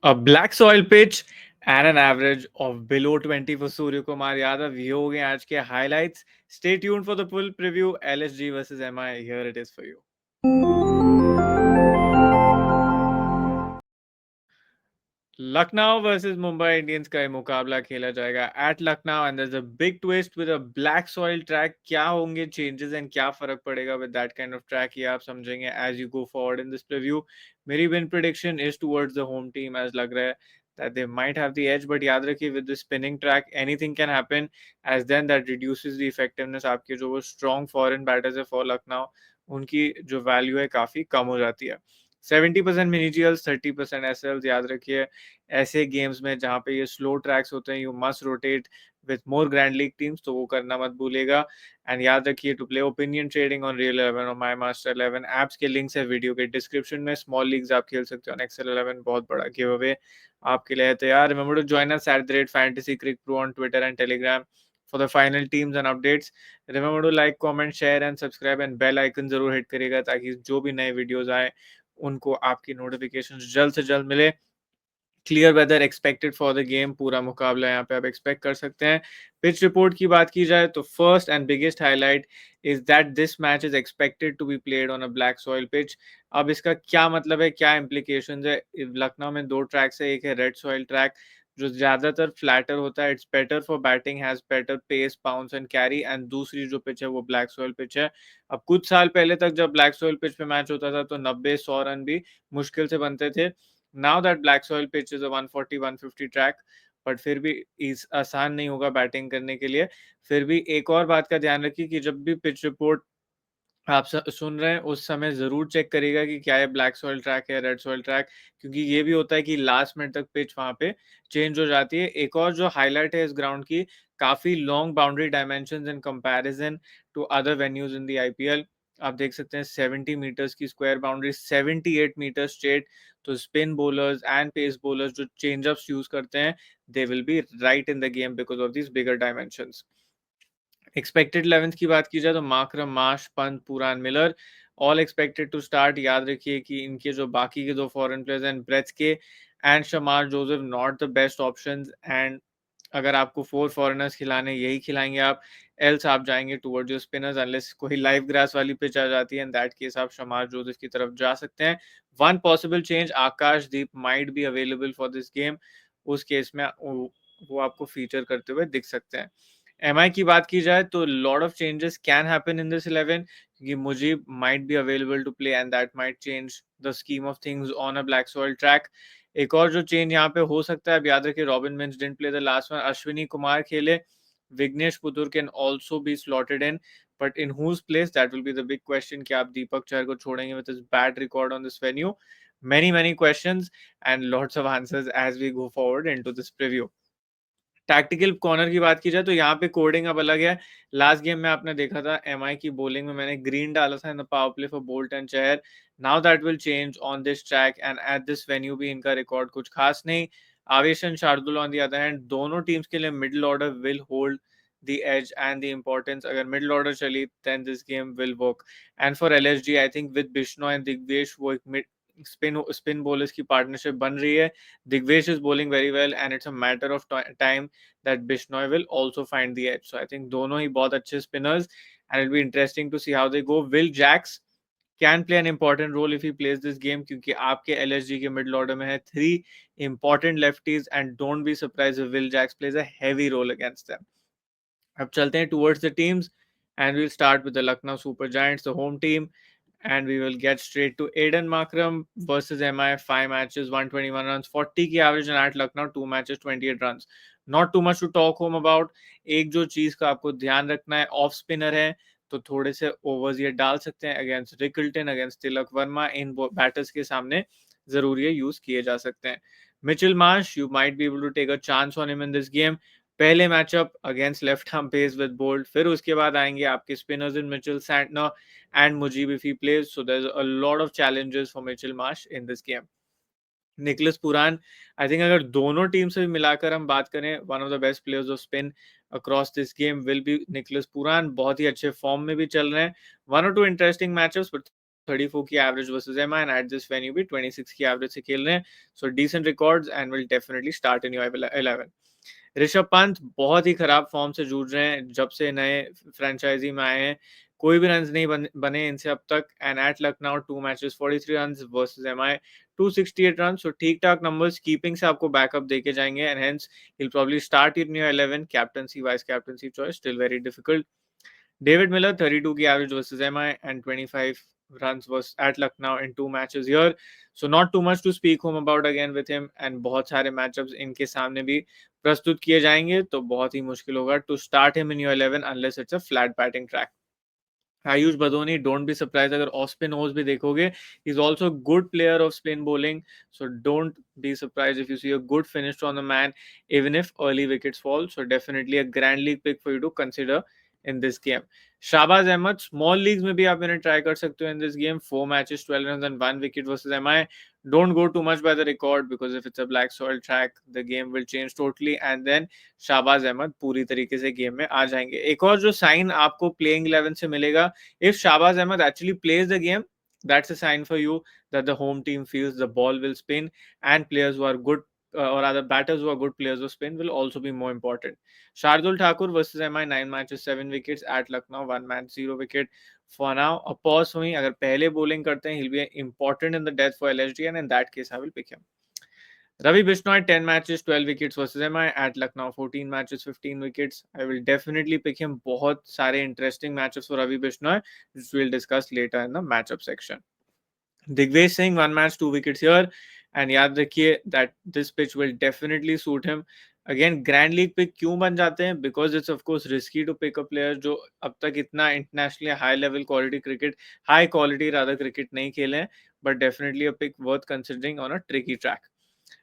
A black soil pitch and an average of below 20 for Surya Kumar Yadav. ये हो गए आज के highlights. Stay tuned for the full preview. LSG versus MI. Here it is for you. Lucknow versus Mumbai Indians का ये मुकाबला खेला जाएगा at Lucknow and there is a big twist with a black soil track. क्या होंगे चेंजेस एंड क्या फर्क पड़ेगा with that kind of track, ये आप समझेंगे as you go forward in this preview. मेरी win prediction is towards the home team, as लग रहा है that they might have the edge, but याद रखिए with the spinning track anything can happen, as then that reduces the effectiveness. आपके जो वो strong foreign batters है for Lucknow, उनकी जो value है काफी कम हो जाती है. 70% मिनी जीएल्स, 30% एसएल्स. याद रखिए ऐसे गेम्स में जहाँ पे ये स्लो ट्रैक्स होते हैं, you must rotate with more grand league teams, तो वो करना मत भूलेगा. एंड याद रखिए to play opinion trading on real 11 और माई मास्टर 11 एप्स के लिंक्स है वीडियो के डिस्क्रिप्शन में. स्मॉल लीग्स आप खेल सकते हो ऑन एक्सेल 11, बहुत बड़ा गिव अवे आपके लिए है तैयार. Remember to join us @fantasy crick pro on Twitter and Telegram for the final teams and updates. Remember to like, comment, share and subscribe and bell icon जरूर hit करिएगा ताकि जो भी नए वीडियोस आए उनको आपकी नोटिफिकेशन जल्द से जल्द मिले. Clear weather expected for the game, पूरा मुकाबला यहाँ पे आप एक्सपेक्ट कर सकते हैं. पिच रिपोर्ट की बात की जाए तो first and biggest highlight is that this match is expected to be played on a black soil pitch. अब इसका क्या मतलब है, क्या इम्प्लीकेशंस है. लखनऊ में दो ट्रैक्स है, एक है रेड सॉइल ट्रैक जो ज्यादातर फ्लैटर होता है, it's better for batting, has better pace, bounce and carry. And दूसरी जो पिच है वो ब्लैक सॉइल पिच है. अब कुछ साल पहले तक जब ब्लैक सॉइल पिच पे मैच होता था तो 90-100 रन भी मुश्किल से बनते थे. Now that black soil pitch is a 140-150 track, but फिर भी इस आसान नहीं होगा बैटिंग करने के लिए. फिर भी एक और बात का ध्यान रखिए कि जब भी पिच रिपोर्ट आप सुन रहे हैं उस समय जरूर चेक करिएगा कि क्या ये ब्लैक सॉइल ट्रैक है, रेड सॉइल ट्रैक, क्योंकि ये भी होता है कि लास्ट मिनट तक पिच वहां पे चेंज हो जाती है. एक और जो हाईलाइट है इस ग्राउंड की, काफी long boundary dimensions in comparison to other venues in the IPL. आप देख सकते हैं 70 मीटर्स की स्क्वायर बाउंड्री, 78 मीटर स्ट्रेट. तो spin bowlers and pace bowlers जो चेंजअप्स यूज करते हैं, they will be right in the game because of this bigger dimensions. Expected 11 की बात की जाए तो माकरम, Marsh, Pant, Pooran, Miller all expected to start. याद रखिए कि इनके जो बाकी के दो फॉरेन प्लेयर्स हैं, Breetzke and Shamar Joseph, not the best options. And अगर आपको 4 फॉरेनर्स खिलाने, यही खिलाएंगे आप, एल्स आप जाएंगे टुवर्ड्स योर स्पिनर्स अनलेस कोई लाइव ग्रास वाली पिच आ जाती है. इन दैट केस आप शमार जोसेफ की तरफ जा सकते हैं. One possible change, Akashdeep might be available for this game. उस केस में वो आपको फीचर करते हुए दिख सकते हैं. एमआई की बात की जाए तो lot of changes can happen in this 11, क्योंकि Mujeeb might be available to play and that might change the scheme of things on a black soil track. एक और जो चेंज यहाँ पे हो सकता है, अब याद रखिए Robin Minz didn't play the last one, Ashwani Kumar खेले. Vignesh Puthur can also be slotted in, but in whose place, that will be the big question. कि आप दीपक चहर को छोड़ेंगे with his bad record on this venue. many questions and lots of answers as we go forward into this preview. Tactical corner की बात की जाए तो यहाँ पे कोडिंग अब अलग है. लास्ट गेम में आपने देखा था एमआई की बॉलिंग में मैंने ग्रीन डाला था in the power play for Boult and Chahar. Now that will change on this track and at this venue भी इनका रिकॉर्ड कुछ खास नहीं. Avesh and Shardul on the other hand, दोनों टीम्स के लिए middle order will hold the edge and the importance. अगर middle order चली then this game will work. And for LSG I think with Bishnoi and Digvesh वो एक स्पिन बॉलर्स की partnership बन रही है. Digvesh is bowling very well and it's a matter of time that Bishnoi will also find the edge. So I think दोनों ही बहुत अच्छे spinners and it'll be interesting to see how they go. Will Jacks can play an important role if he plays this game, क्योंकि आपके LSG के middle order में है 3 important lefties and don't be surprised if Will Jacks plays a heavy role against them. अब चलते हैं towards the teams and we'll start with the Lucknow Super Giants, the home team. And we will get straight to Aiden Markram versus MI. 5 matches, 121 runs, 40 की average, and at Lucknow 2 matches, 28 runs. Not too much to talk home about. एक जो चीज का आपको ध्यान रखना है, off spinner है तो थोड़े से ओवर्स ये डाल सकते हैं against Rickelton, against Tilak Varma. इन बैटर्स के सामने जरूर ये यूज किए जा सकते हैं. Mitchell Marsh, you might be able to take a chance on him in this game. पहले matchup against left arm pace with Boult, फिर उसके बाद आएंगे आपके spinners in Mitchell Santner and Mujib if he plays. So there's a lot of challenges for Mitchell Marsh in this game. Nicholas पुरान, I think अगर दोनों team से मिलाकर हम बात करें, one of the best players off spin across this game will be Nicholas पुरान. बहुत ही अच्छे फॉर्म में भी चल रहे हैं. वन और टू इंटरेस्टिंग मैचेस, बट 34 की average versus MI and at this venue भी 26 की एवरेज से खेल रहे हैं. So decent records and will definitely start in your 11. Rishabh Pant बहुत ही खराब फॉर्म से जूझ रहे हैं जब से नए फ्रेंचाइजी में आए हैं. कोई भी रन नहीं बने इनसे अब तक. And at Lucknow 2 matches 43 run versus MI 268 run. So ठीक ठाक नंबर्स. कीपिंग से आपको बैकअप देके जाएंगे and hence he'll probably start in your 11. Captaincy, vice captaincy choice still very difficult. David Miller 32 की average versus MI and 25 runs was at Lucknow in 2 matches here. So not too much to speak home about again with him. And बहुत सारे matchups इनके सामने भी प्रस्तुत किए जाएंगे तो बहुत ही मुश्किल होगा to start him in your 11 unless it's a flat batting track. Ayush Badoni, don't be surprise अगर ऑफ स्पिन ओवर्स भी देखोगे. He is also good player of spin bowling. So don't be surprise if you see a good finish on the man even if early wickets fall. So definitely a grand league pick for you to consider in this game. Shahbaz Ahmed, small leagues में भी आप इन्हें try कर सकते हो in this game. 4 matches 12 run and 1 wicket versus MI. Don't go too much by the record because if it's a black soil track, the game will change totally and then Shahbaz Ahmed पूरी तरीके से game में आ जाएंगे. एक और जो sign आपको playing 11 से मिलेगा, if Shahbaz Ahmed actually plays the game, that's a sign for you that the home team feels the ball will spin and players who are good or other batters who are good players of spin will also be more important. Shardul Thakur versus MI 9 matches 7 wickets at Lucknow 1 match 0 wicket. For now, a pause for me. अगर पहले bowling करते हैं, he'll be important in the death for LSG and in that case I will pick him. Ravi Bishnoi 10 matches 12 wickets versus MI at Lucknow 14 matches 15 wickets. I will definitely pick him. बहुत सारे interesting matches for Ravi Bishnoi which we'll discuss later in the matchup section. Digvesh Singh 1 match 2 wickets here and याद रखिए that this pitch will definitely suit him. Again grand league pick क्यों बन जाते हैं? Because it's of course risky to pick a player जो अब तक इतना internationally high level quality cricket, high quality rather cricket नहीं खेले हैं, but definitely a pick worth considering on a tricky track.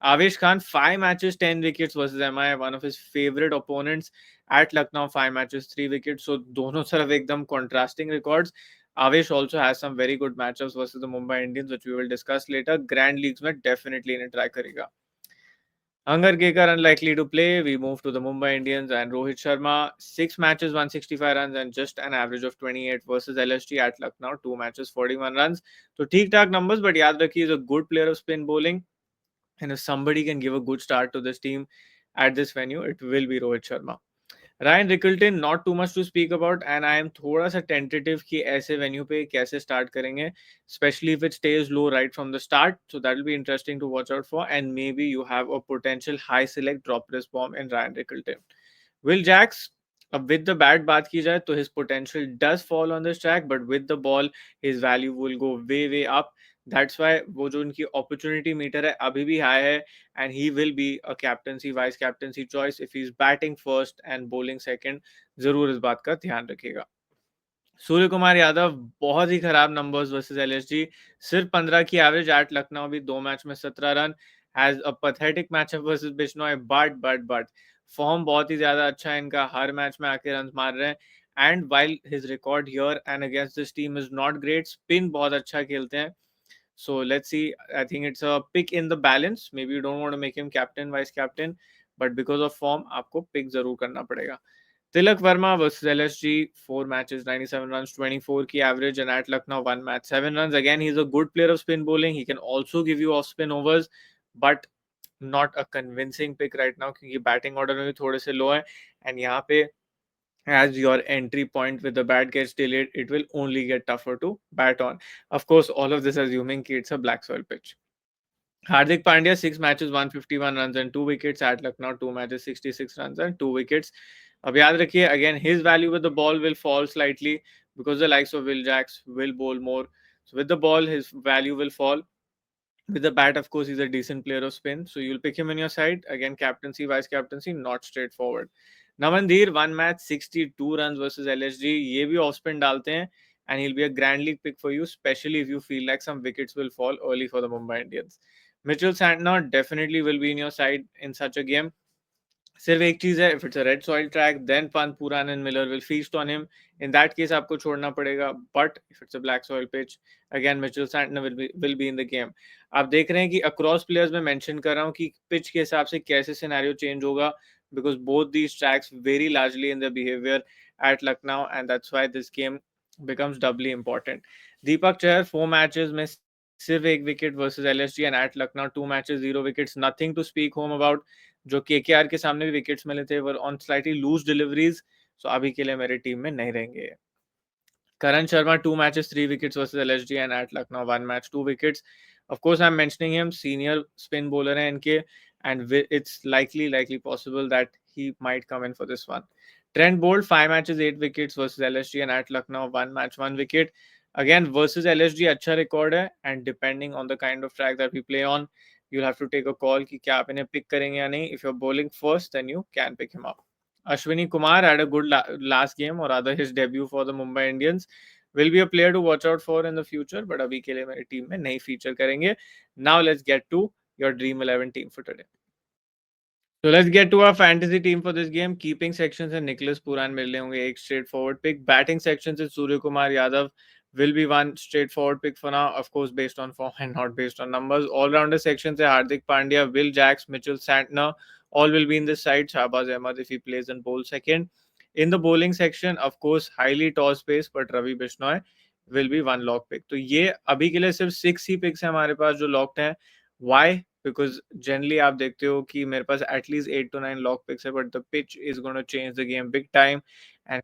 Avesh Khan, 5 matches, 10 wickets versus MI, one of his favorite opponents at Lucknow, 5 matches, 3 wickets. So, दोनों तरफ एकदम contrasting records. Avesh also has some very good matchups versus the Mumbai Indians, which we will discuss later. Grand Leagues में definitely इन्हें try करेगा. Angar Gekar unlikely to play. We move to the Mumbai Indians and Rohit Sharma. 6 matches, 165 runs and just an average of 28 versus LSG at Lucknow. 2 matches, 41 runs. So, ठीक-ठाक numbers, but याद रखिए is a good player of spin bowling. And if somebody can give a good start to this team at this venue, it will be Rohit Sharma. Ryan Rickelton, not too much to speak about, and I am थोड़ा सा tentative कि ऐसे venue पे कैसे start करेंगे, especially if it stays low right from the start. So that will be interesting to watch out for, and maybe you have a potential high select drop this bomb in Ryan Rickelton. Will Jacks, अब with the bat बात की जाए तो his potential does fall on this track, but with the ball his value will go way up. That's why वो जो उनकी opportunity meter है अभी भी high है and he will be a captaincy vice captaincy choice if he's batting first and bowling second. जरूर इस बात का ध्यान रखिएगा. सूर्य कुमार यादव, बहुत ही खराब नंबर्स वर्सेस एलएसजी. सिर्फ 15 की एवरेज एट लखनऊ भी 2 मैच में 17 run. Has a pathetic matchup versus Bishnoi but form बहुत ही ज्यादा अच्छा है इनका. हर मैच में आके रन मार रहे हैं. And while his record here and against this team is not great, spin बहुत अच्छा खेलते हैं. So let's see. I think it's a pick in the balance. Maybe you don't want to make him captain, vice captain, but because of form, आपको pick जरूर करना पड़ेगा. Tilak Verma versus LSG, 4 matches, 97 runs, 24 की average, and at Lucknow, 1 match, 7 runs. Again, he's a good player of spin bowling. He can also give you off spin overs, but not a convincing pick right now क्योंकि batting order में भी थोड़े से low है. And यहाँ पे as your entry point with the bat gets delayed, it will only get tougher to bat on. Of course, all of this assuming it's a black soil pitch. Hardik Pandya, 6 matches, 151 runs and 2 wickets at Lucknow, 2 matches, 66 runs and 2 wickets. अब याद रखिए, again, his value with the ball will fall slightly because the likes of Will Jacks will bowl more. So with the ball, his value will fall. With the bat, of course, he's a decent player of spin. So you'll pick him in your side. Again, captaincy, vice captaincy, not straightforward. Namandir, 1 match, 62 runs versus LSG. ये भी off spin डालते हैं. And he'll be a grand league pick for you, especially if you feel like some wickets will fall early for the Mumbai Indians. Mitchell Santner definitely will be in your side in such a game. सिर्फ एक चीज है, if it's a red soil track, then Pant, Pooran and Miller will feast on him. In that case, आपको छोड़ना पड़ेगा. But if it's a black soil pitch, again Mitchell Santner will be in the game. आप देख रहे हैं कि across players में mention कर रहा हूँ कि pitch के हिसाब से कैसे scenario change होगा, because both these tracks vary largely in their behavior at Lucknow, and that's why this game becomes doubly important. Deepak Chahar 4 matches में सिर्फ 1 wicket versus LSG and at Lucknow 2 matches 0 wickets, nothing to speak home about. जो KKR के सामने भी wickets मिले थे were on slightly loose deliveries, so अभी के लिए मेरी टीम में नहीं रहेंगे। Karan Sharma, 2 matches, 3 wickets versus LSG, and at Lucknow, 1 match, 2 wickets. Of course, I'm mentioning him, senior spin bowler hai इनके, and it's likely possible that he might come in for this one. Trent Bolt, 5 matches, 8 wickets versus LSG, and at Lucknow, 1 match, 1 wicket. Again, versus LSG, अच्छा record है, and depending on the kind of track that we play on, you'll have to take a call कि क्या आप इन्हें pick करेंगे या नहीं. If you're bowling first, then you can pick him up. Ashwini Kumar had a good last game, or rather his debut for the Mumbai Indians. Will be a player to watch out for in the future, but अभी के लिए मेरी team में नहीं feature करेंगे. Now let's get to your Dream 11 team for today. So let's get to our fantasy team for this game. Keeping sections and Nicholas Puran मिल रहे होंगे एक straightforward pick. Batting sections is Surya Kumar Yadav will be one straightforward pick for now, of course based on form and not based on numbers. All-rounder sections है Hardik Pandya, Will Jacks, Mitchell Santner. All will be in this side. Shahbaz Ahmed if he plays and bowl second. In the bowling section, of course, highly toss pace, but Ravi Bishnoi will be one lock pick. तो ये अभी के लिए सिर्फ 6 he picks हैं हमारे पास जो locked हैं. Why? Because generally आप देखते हो कि मेरे पास एटलीस्ट 8 to 9 लॉक पिक्स है, but the pitch is gonna change the game big time and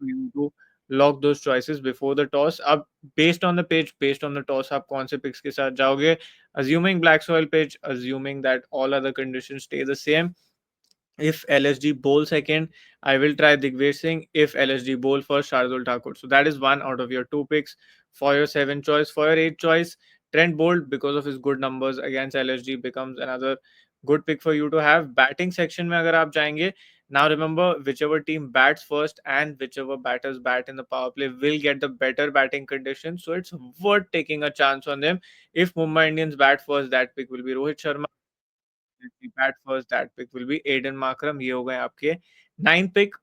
you to lock those choices before the toss. अब based on the pitch, based on the toss, आप कौन से picks के साथ जाओगे? Assuming black soil pitch, assuming that all other conditions stay the same. If LSG bowl second, I will try Digvesh Singh. If LSG bowl first, Shardul Thakur. So that is one out of your 2 picks. For your 7th choice, for your 8th choice, Trent Bolt, because of his good numbers against LSG, becomes another good pick for you to have. Batting section में अगर आप जाएंगे, now remember whichever team bats first and whichever batters bat in the power play will get the better batting conditions. So it's worth taking a chance on them. If Mumbai Indians bat first, that pick will be Rohit Sharma. Bat first that pick will be Aiden Markram. ये हो गए आपके 9 pick.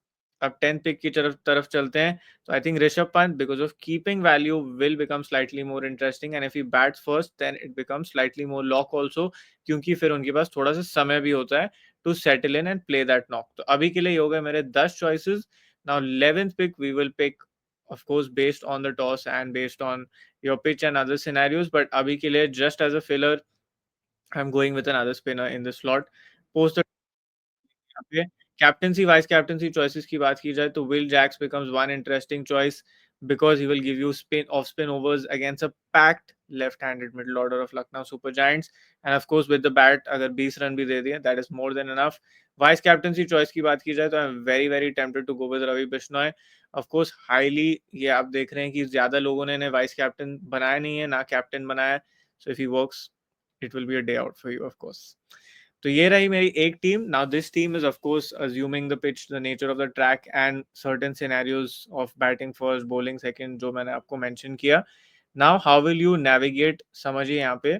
अब 10 pick की तरफ तरफ चलते हैं. तो I think Rishabh Pant because of keeping value will become slightly more interesting and if he bats first then it become slightly more lock also, क्योंकि फिर उनके पास थोड़ा सा समय भी होता है to settle in and play that knock. तो अभी के लिए ये हो गए मेरे 10 choices. Now 11th pick we will pick of course based on the toss and based on your pitch and other scenarios, but अभी के लिए just as a filler I'm going with another spinner in the slot. Post the यहाँ पे captaincy vice captaincy choices की बात की जाए तो Will Jacks becomes one interesting choice because he will give you spin overs against a packed left-handed middle order of Lucknow Super Giants, and of course with the bat अगर 20 run भी दे दिए that is more than enough. Vice captaincy choice की बात की जाए तो I am very very tempted to go with Ravi Bishnoi. Of course highly ये आप देख रहे हैं कि ज्यादा लोगों ने इन्हें वाइस कैप्टन बनाया नहीं है ना कैप्टन बनाया है. So if he works it will be a day out for you of course. तो ये रही मेरी एक team. Now this team is of course assuming the pitch, the nature of the track and certain scenarios of batting first, bowling second जो मैंने आपको mention किया. Now how will you navigate? समझिए यहाँ पे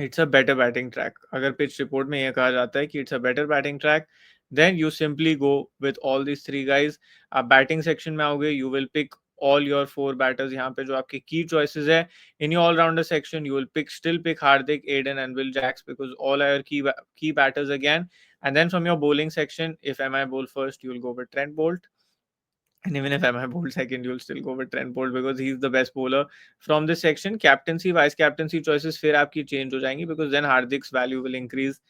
it's a better batting track. अगर pitch report में ये कहा जाता है कि it's a better batting track, then you simply go with all these 3 guys. आप batting section में आओगे, you will pick all your 4 batters. यहाँ पे जो आपके key choices है, in your all-rounder section, you will still pick Hardik, Aiden, and Will Jacks because all are your key batters again. And then from your bowling section, if MI bowl first, you will go with Trent Bolt. And even if MI bowled second, you'll still go with Trent Bolt because he's the best bowler from this section. Captaincy, vice captaincy choices फिर आपकी change हो जाएंगी because then Hardik's value will increase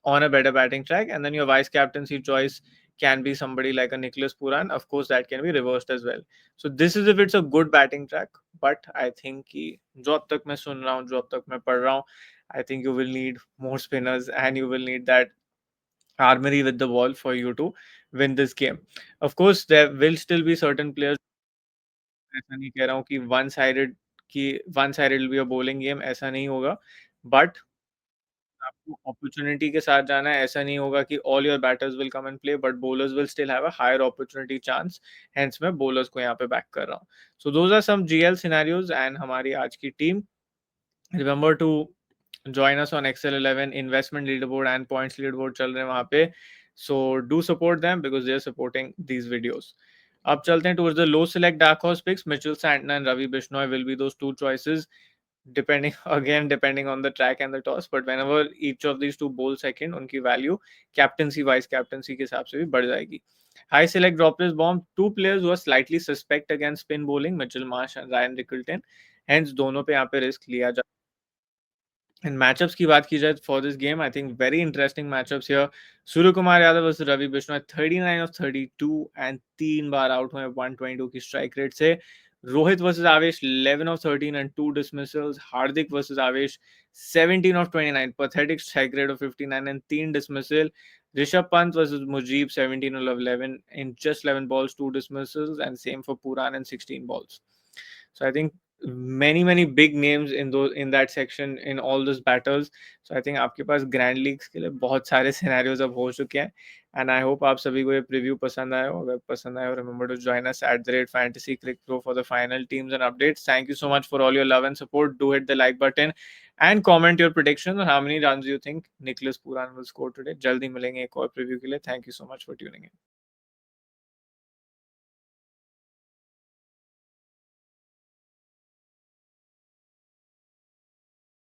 on a better batting track, and then your vice captaincy choice can be somebody like a Nicholas Puran. Of course, that can be reversed as well. So this is if it's a good batting track, but I think कि जो अब तक मैं सुन रहा हूँ, जो अब तक मैं पढ़ रहा हूँ, I think you will need more spinners and you will need that armory with the ball for you to win this game. Of course, there will still be certain players. ऐसा नहीं कह रहा हूँ कि one sided will be a bowling game, ऐसा नहीं होगा. But आपको अपॉर्चुनिटी के साथ जाना है. ऐसा नहीं होगा कि all your batters will come and play but bowlers will still have a higher opportunity chance. Hence मैं बॉलर्स को यहाँ पे बैक कर रहा हूँ. So those are some GL scenarios and हमारी आज की टीम. Remember to join us on Excel 11 investment leaderboard and points leaderboard चल रहे हैं वहाँ पे. So do support them because they are supporting these videos. अब चलते हैं towards the low select dark horse picks. Mitchell Santner and Ravi Bishnoi will be those 2 choices. depending again depending on the track and the toss, but whenever each of these two bowl second, उनकी value captaincy vice captaincy के हिसाब से भी बढ़ जाएगी. High select dropless bomb, two players who are slightly suspect against spin bowling, Mitchell Marsh and Ryan Rickelton. Hence दोनों पे यहाँ पे risk लिया जा. And matchups की बात की जाए for this game, I think very interesting matchups here. Surya Kumar Yadav versus Ravi Bishnoi, 39 of 32 and 3 bar out हुए 122 की strike rate से. Rohit versus Avesh, 11 of 13 and 2 dismissals. Hardik versus Avesh, 17 of 29, pathetic strike rate of 59 and 3 dismissal. Rishabh Pant versus Mujib, 17 of 11 in just 11 balls, 2 dismissals, and same for Puran and 16 balls. So I think many big names in those in that section in all those battles. So I think आपके पास grand leagues के लिए बहुत सारे scenarios अब हो चुके हैं. And I hope आप सभी को ये प्रीव्यू पसंद आया हो. अगर पसंद आया हो, remember to join us @fantasycrickpro for the final teams and updates. Thank you so much for all your love and support. Do hit the like button and comment your predictions on how many runs you think Nicholas Puran will score today. जल्दी मिलेंगे एक और preview के लिए. Thank you so much for tuning in.